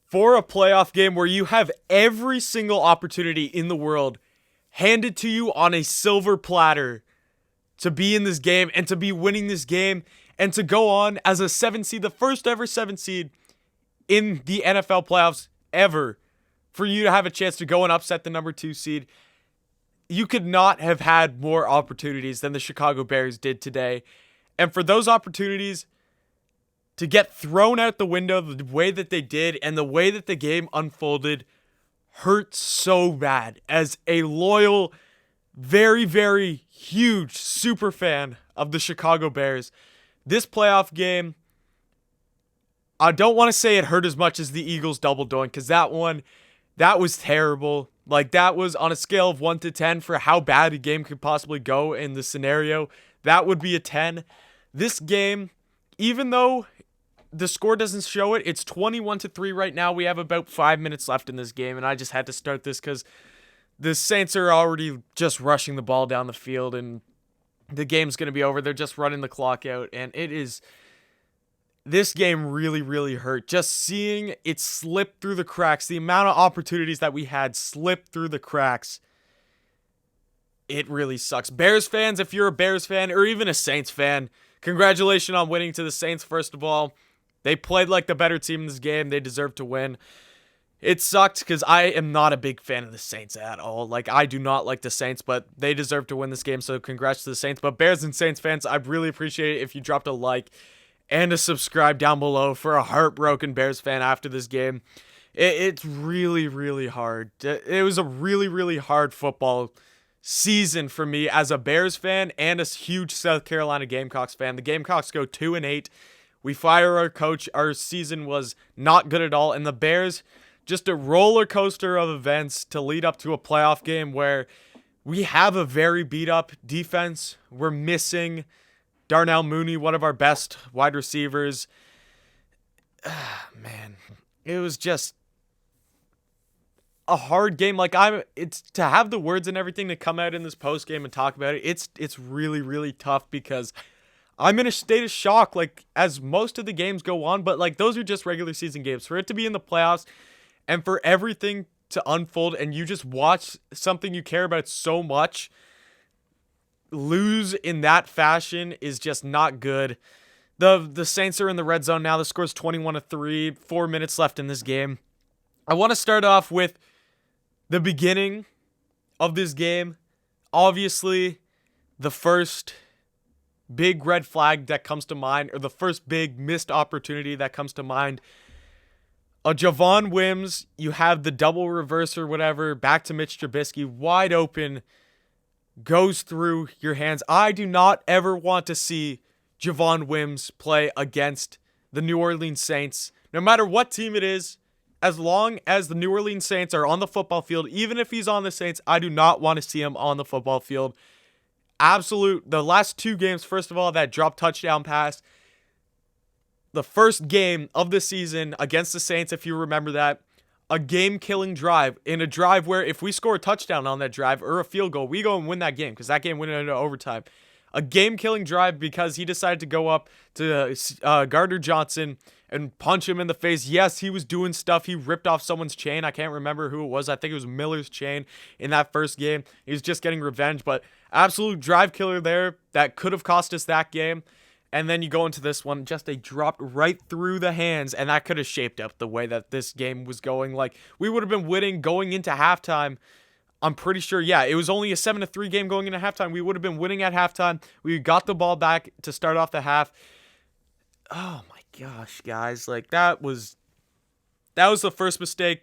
for a playoff game where you have every single opportunity in the world handed to you on a silver platter to be in this game and to be winning this game and to go on as a 7 seed, the first ever 7 seed in the NFL playoffs ever, for you to have a chance to go and upset the number 2 seed. You could not have had more opportunities than the Chicago Bears did today. And for those opportunities to get thrown out the window the way that they did and the way that the game unfolded hurt so bad. As a loyal, very, very huge super fan of the Chicago Bears, this playoff game, I don't want to say it hurt as much as the Eagles double doink, because that was terrible. Like, that was on a scale of 1 to 10 for how bad a game could possibly go in the scenario. That would be a 10. This game, even though the score doesn't show it, it's 21-3 right now. We have about 5 minutes left in this game, and I just had to start this because the Saints are already just rushing the ball down the field, and the game's going to be over. They're just running the clock out, and this game really, really hurt. Just seeing it slip through the cracks, the amount of opportunities that we had slip through the cracks, it really sucks. Bears fans, if you're a Bears fan or even a Saints fan, congratulations on winning to the Saints, first of all. They played like the better team in this game. They deserve to win. It sucked because I am not a big fan of the Saints at all. Like, I do not like the Saints, but they deserve to win this game, so congrats to the Saints. But Bears and Saints fans, I'd really appreciate it if you dropped a like and a subscribe down below for a heartbroken Bears fan after this game. It's really, really hard. It was a really, really hard football season for me as a Bears fan and a huge South Carolina Gamecocks fan. The Gamecocks go 2-8. We fire our coach. Our season was not good at all. And the Bears, just a roller coaster of events to lead up to a playoff game where we have a very beat up defense. We're missing Darnell Mooney, one of our best wide receivers. Man, it was just a hard game. Like, it's to have the words and everything to come out in this post game and talk about it. It's really, really tough because I'm in a state of shock, like, as most of the games go on, but like, those are just regular season games. For it to be in the playoffs and for everything to unfold and you just watch something you care about so much lose in that fashion is just not good. The Saints are in the red zone now. The score's 21-3, 4 minutes left in this game. I want to start off with the beginning of this game. Obviously, the first big red flag that comes to mind, or the first big missed opportunity that comes to mind, a Javon Wims, you have the double reverse or whatever, back to Mitch Trubisky, wide open, goes through your hands. I do not ever want to see Javon Wims play against the New Orleans Saints, no matter what team it is. As long as the New Orleans Saints are on the football field, even if he's on the Saints, I do not want to see him on the football field. The last 2 games, first of all, that drop touchdown pass, the first game of the season against the Saints, if you remember that, a game-killing drive, in a drive where if we score a touchdown on that drive or a field goal, we go and win that game because that game went into overtime. A game-killing drive because he decided to go up to Gardner Johnson and punch him in the face. Yes, he was doing stuff. He ripped off someone's chain. I can't remember who it was. I think it was Miller's chain in that first game. He was just getting revenge, but absolute drive killer there that could have cost us that game. And then you go into this one, just a drop right through the hands, and that could have shaped up the way that this game was going. Like, we would have been winning going into halftime. I'm pretty sure, yeah, it was only a 7-3 game going into halftime. We would have been winning at halftime. We got the ball back to start off the half. Oh my gosh, guys. Like, that was the first mistake.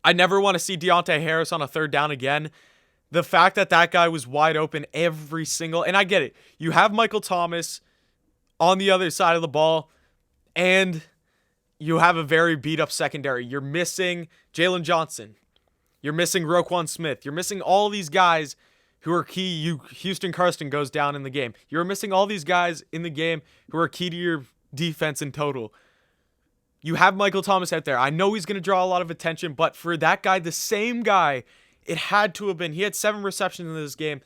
I never want to see Deontay Harris on a third down again. The fact that guy was wide open every single, and I get it. You have Michael Thomas on the other side of the ball, and you have a very beat-up secondary. You're missing Jalen Johnson. You're missing Roquan Smith. You're missing all these guys who are key. Houston Karsten goes down in the game. You're missing all these guys in the game who are key to your defense in total. You have Michael Thomas out there. I know he's going to draw a lot of attention, but for that guy, the same guy, it had to have been. He had 7 receptions in this game.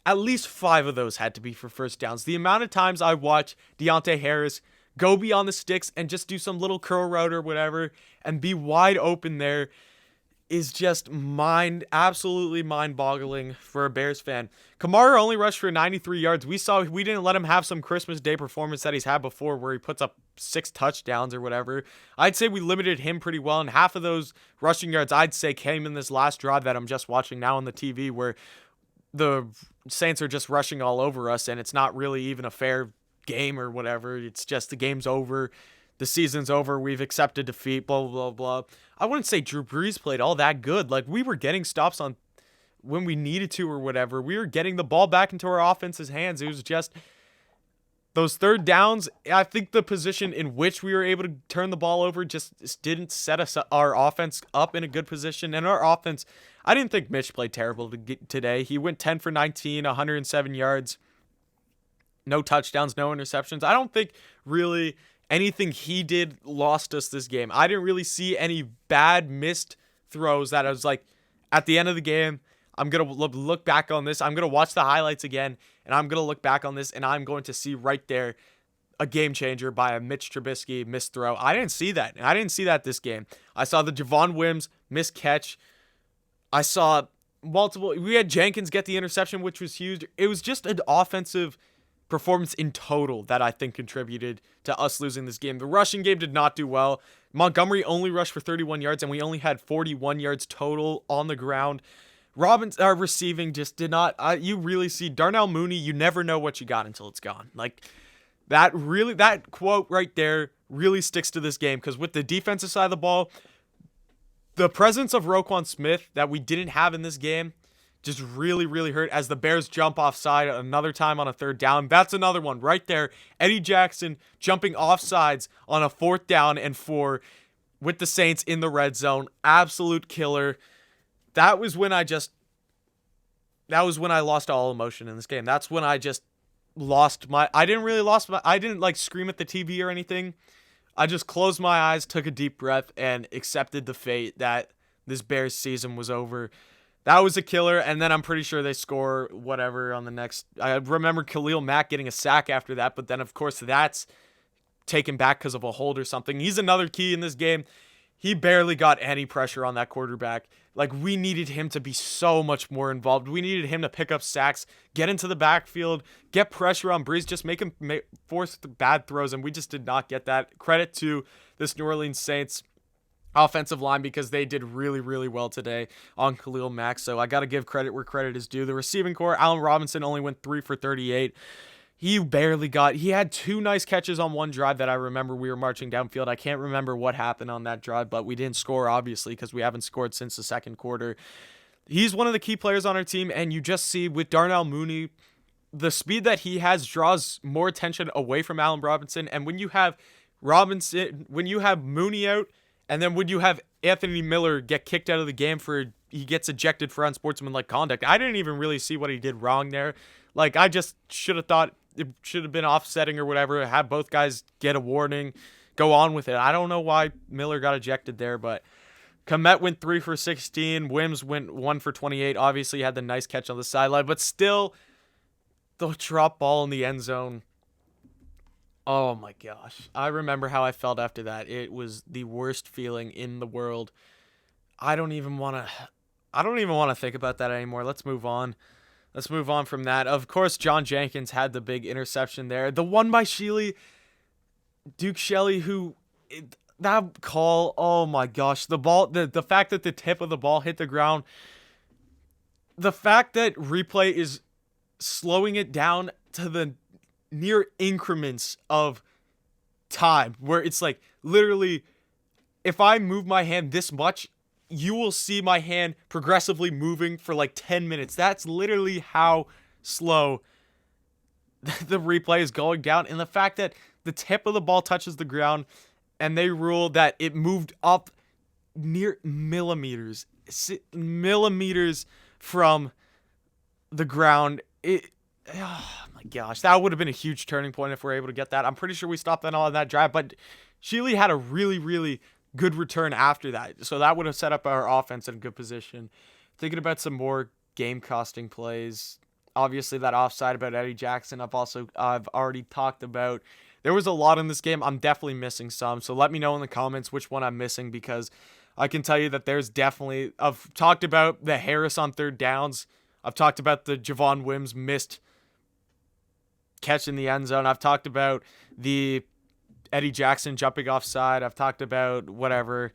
At least 5 of those had to be for first downs. The amount of times I watch Deontay Harris go beyond the sticks and just do some little curl route or whatever, and be wide open there is just absolutely mind-boggling for a Bears fan. Kamara only rushed for 93 yards. We didn't let him have some Christmas Day performance that he's had before where he puts up 6 touchdowns or whatever. I'd say we limited him pretty well, and half of those rushing yards I'd say came in this last drive that I'm just watching now on the TV where the Saints are just rushing all over us, and it's not really even a fair game or whatever. It's just the game's over. The season's over. We've accepted defeat, blah, blah, blah. I wouldn't say Drew Brees played all that good. Like, we were getting stops on when we needed to or whatever. We were getting the ball back into our offense's hands. It was just those third downs. I think the position in which we were able to turn the ball over just didn't set our offense up in a good position. And our offense, I didn't think Mitch played terrible today. He went 10 for 19, 107 yards, no touchdowns, no interceptions. I don't think really anything he did lost us this game. I didn't really see any bad missed throws that I was like, at the end of the game, I'm going to look back on this. I'm going to watch the highlights again, and I'm going to look back on this, and I'm going to see right there a game changer by a Mitch Trubisky missed throw. I didn't see that. I didn't see that this game. I saw the Javon Wims missed catch. I saw we had Jenkins get the interception, which was huge. It was just an offensive performance in total that I think contributed to us losing this game. The rushing game did not do well. Montgomery only rushed for 31 yards, and we only had 41 yards total on the ground. Our receiving just did not. You really see Darnell Mooney. You never know what you got until it's gone. Like that quote right there really sticks to this game because with the defensive side of the ball, the presence of Roquan Smith that we didn't have in this game just really, really hurt as the Bears jump offside another time on a third down. That's another one right there. Eddie Jackson jumping offsides on a 4th down and 4 with the Saints in the red zone. Absolute killer. That was when I lost all emotion in this game. That's when I just I didn't like scream at the TV or anything. I just closed my eyes, took a deep breath, and accepted the fate that this Bears season was over. That was a killer, and then I'm pretty sure they score whatever on the next. I remember Khalil Mack getting a sack after that, but then, of course, that's taken back because of a hold or something. He's another key in this game. He barely got any pressure on that quarterback. Like, we needed him to be so much more involved. We needed him to pick up sacks, get into the backfield, get pressure on Brees, just make him force the bad throws, and we just did not get that. Credit to this New Orleans Saints offensive line because they did really, really well today on Khalil Mack. So I got to give credit where credit is due. The receiving core, Allen Robinson only went 3 for 38. He had 2 nice catches on one drive that I remember we were marching downfield. I can't remember what happened on that drive, but we didn't score, obviously, because we haven't scored since the second quarter. He's one of the key players on our team, and you just see with Darnell Mooney, the speed that he has draws more attention away from Allen Robinson. And when you have Mooney out, and then would you have Anthony Miller get kicked out of the game he gets ejected for unsportsmanlike conduct? I didn't even really see what he did wrong there. Like, I just should have thought it should have been offsetting or whatever, have both guys get a warning, go on with it. I don't know why Miller got ejected there, but Kmet went 3 for 16. Wims went 1 for 28. Obviously, had the nice catch on the sideline, but still, the drop ball in the end zone. Oh my gosh. I remember how I felt after that. It was the worst feeling in the world. I don't even want to think about that anymore. Let's move on. Let's move on from that. Of course, John Jenkins had the big interception there. The one by Duke Shelley, that call, oh my gosh. The ball, the fact that the tip of the ball hit the ground, the fact that replay is slowing it down to the near increments of time where it's like literally if I move my hand this much, you will see my hand progressively moving for like 10 minutes. That's literally how slow the replay is going down. And the fact that the tip of the ball touches the ground and they rule that it moved up near millimeters from the ground. Oh my gosh, that would have been a huge turning point if we're able to get that. I'm pretty sure we stopped that on that drive, but Shealy had a really, really good return after that. So that would have set up our offense in a good position. Thinking about some more game-costing plays. Obviously, that offside about Eddie Jackson. I've already talked about. There was a lot in this game. I'm definitely missing some. So let me know in the comments which one I'm missing, because I can tell you that there's definitely, I've talked about the Harris on third downs. I've talked about the Javon Wims missed catch in the end zone. I've talked about the Eddie Jackson jumping offside. I've talked about whatever.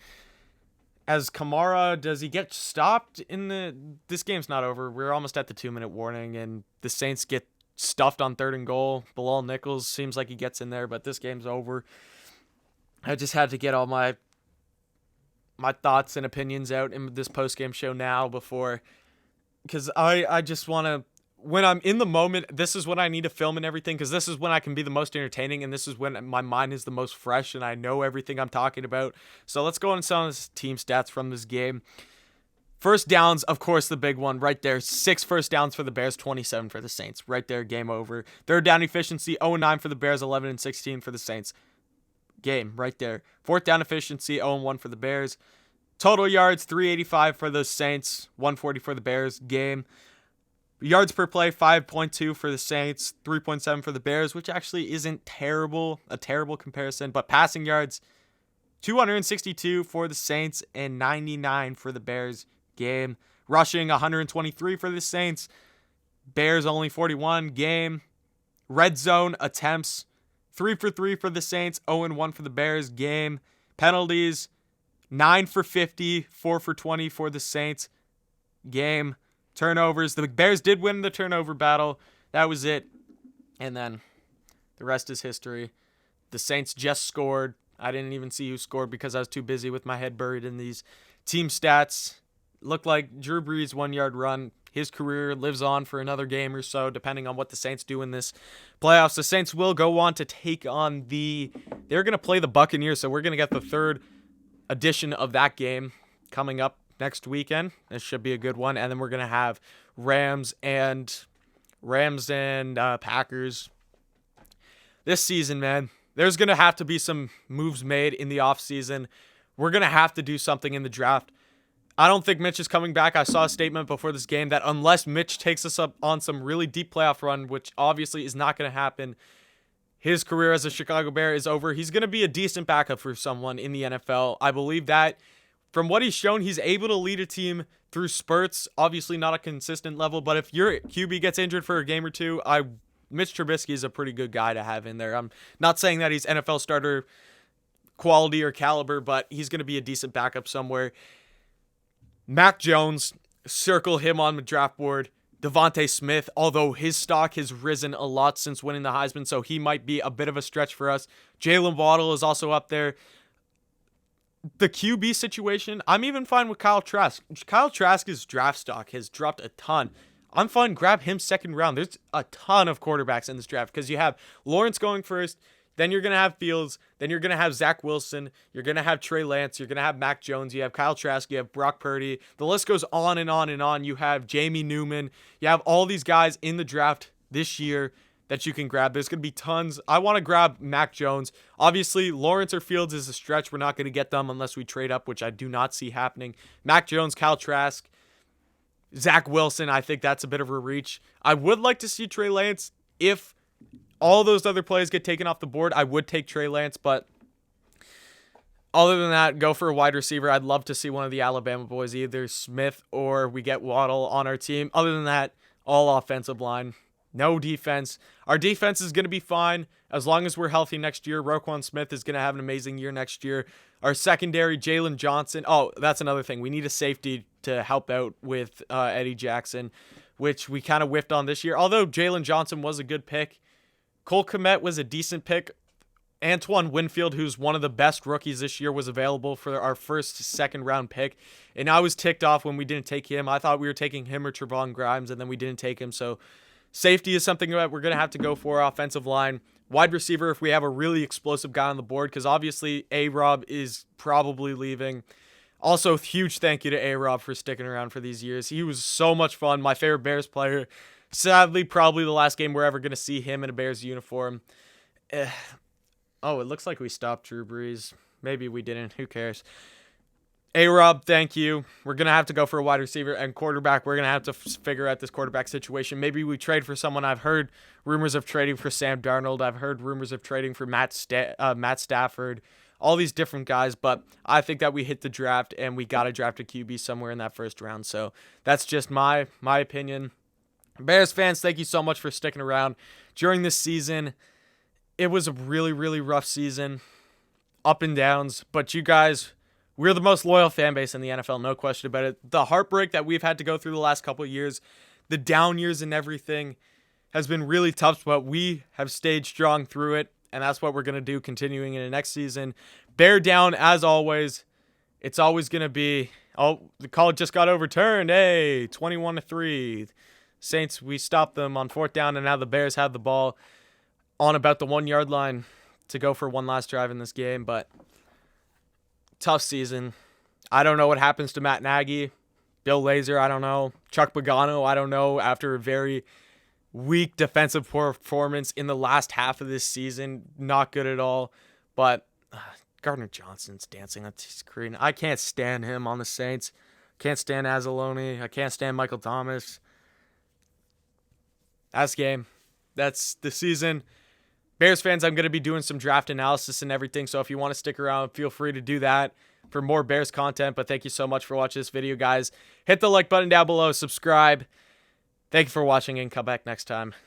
As Kamara, does he get stopped in this game's not over. We're almost at the 2-minute warning, and the Saints get stuffed on 3rd and goal. Bilal Nichols seems like he gets in there, but this game's over. I just had to get all my thoughts and opinions out in this post-game show now before, because I just want to, when I'm in the moment, this is when I need to film and everything, because this is when I can be the most entertaining, and this is when my mind is the most fresh and I know everything I'm talking about. So let's go on some of the team stats from this game. First downs, of course, the big one right there. 6 first downs for the Bears, 27 for the Saints. Right there, game over. Third down efficiency, 0-9 for the Bears, 11-16 for the Saints. Game right there. Fourth down efficiency, 0-1 for the Bears. Total yards, 385 for the Saints, 140 for the Bears. Game. Yards per play, 5.2 for the Saints, 3.7 for the Bears, which actually isn't a terrible comparison. But passing yards, 262 for the Saints and 99 for the Bears. Game. Rushing, 123 for the Saints. Bears only 41. Game. Red zone attempts, 3 for 3 for the Saints, 0-1 for the Bears. Game. Penalties, 9 for 50, 4 for 20 for the Saints. Game. Turnovers. The Bears did win the turnover battle. That was it. And then the rest is history. The Saints just scored. I didn't even see who scored because I was too busy with my head buried in these team stats. Looked like Drew Brees' 1-yard run. His career lives on for another game or so, depending on what the Saints do in this playoffs. The Saints will go on to take on they're going to play the Buccaneers, so we're going to get the 3rd edition of that game coming up next weekend. This should be a good one. And then we're going to have Rams and Packers. This season, man, there's going to have to be some moves made in the offseason. We're going to have to do something in the draft. I don't think Mitch is coming back. I saw a statement before this game that unless Mitch takes us up on some really deep playoff run, which obviously is not going to happen, his career as a Chicago Bear is over. He's going to be a decent backup for someone in the NFL. I believe that. From what he's shown, he's able to lead a team through spurts. Obviously not a consistent level, but if your QB gets injured for a game or two, Mitch Trubisky is a pretty good guy to have in there. I'm not saying that he's NFL starter quality or caliber, but he's going to be a decent backup somewhere. Mac Jones, circle him on the draft board. Devontae Smith, although his stock has risen a lot since winning the Heisman, so he might be a bit of a stretch for us. Jalen Waddle is also up there. The QB situation, I'm even fine with Kyle Trask. Kyle Trask's draft stock has dropped a ton. I'm fine, grab him 2nd round. There's a ton of quarterbacks in this draft because you have Lawrence going first, then you're going to have Fields, then you're going to have Zach Wilson, you're going to have Trey Lance, you're going to have Mac Jones, you have Kyle Trask, you have Brock Purdy. The list goes on and on and on. You have Jamie Newman. You have all these guys in the draft this year that you can grab. There's going to be tons. I want to grab Mac Jones. Obviously, Lawrence or Fields is a stretch. We're not going to get them unless we trade up, which I do not see happening. Mac Jones, Kyle Trask, Zach Wilson, I think that's a bit of a reach. I would like to see Trey Lance. If all those other plays get taken off the board, I would take Trey Lance, but other than that, go for a wide receiver. I'd love to see one of the Alabama boys, either Smith or we get Waddle on our team. Other than that, all offensive line. No defense. Our defense is going to be fine as long as we're healthy next year. Roquan Smith is going to have an amazing year next year. Our secondary, Jalen Johnson. Oh, that's another thing. We need a safety to help out with Eddie Jackson, which we kind of whiffed on this year. Although Jalen Johnson was a good pick. Cole Kmet was a decent pick. Antoine Winfield, who's one of the best rookies this year, was available for our first 2nd round pick. And I was ticked off when we didn't take him. I thought we were taking him or Trevon Grimes, and then we didn't take him. So safety is something that we're going to have to go for. Offensive line. Wide receiver, if we have a really explosive guy on the board, because obviously A-Rob is probably leaving. Also, huge thank you to A-Rob for sticking around for these years. He was so much fun. My favorite Bears player. Sadly, probably the last game we're ever going to see him in a Bears uniform. Oh, it looks like we stopped Drew Brees. Maybe we didn't. Who cares? A-Rob, thank you. We're going to have to go for a wide receiver and quarterback. We're going to have to figure out this quarterback situation. Maybe we trade for someone. I've heard rumors of trading for Sam Darnold. I've heard rumors of trading for Matt Stafford, all these different guys. But I think that we hit the draft and we got to draft a QB somewhere in that first round. So that's just my opinion. Bears fans, thank you so much for sticking around during this season. It was a really, really rough season, up and downs, but you guys, we're the most loyal fan base in the NFL, no question about it. The heartbreak that we've had to go through the last couple of years, the down years and everything has been really tough, but we have stayed strong through it, and that's what we're going to do continuing in the next season. Bear down, as always. It's always going to be, oh, the call just got overturned. Hey, 21-3. Saints, we stopped them on 4th down, and now the Bears have the ball on about the 1 yard line to go for one last drive in this game, but tough season. I don't know what happens to Matt Nagy, Bill Lazor, I don't know. Chuck Pagano, I don't know. After a very weak defensive performance in the last half of this season, not good at all. But Gardner Johnson's dancing on the screen. I can't stand him on the Saints. Can't stand Anzalone. I can't stand Michael Thomas. That's game. That's the season. Bears fans, I'm going to be doing some draft analysis and everything, so if you want to stick around, feel free to do that for more Bears content. But thank you so much for watching this video, guys. Hit the like button down below, subscribe. Thank you for watching, and come back next time.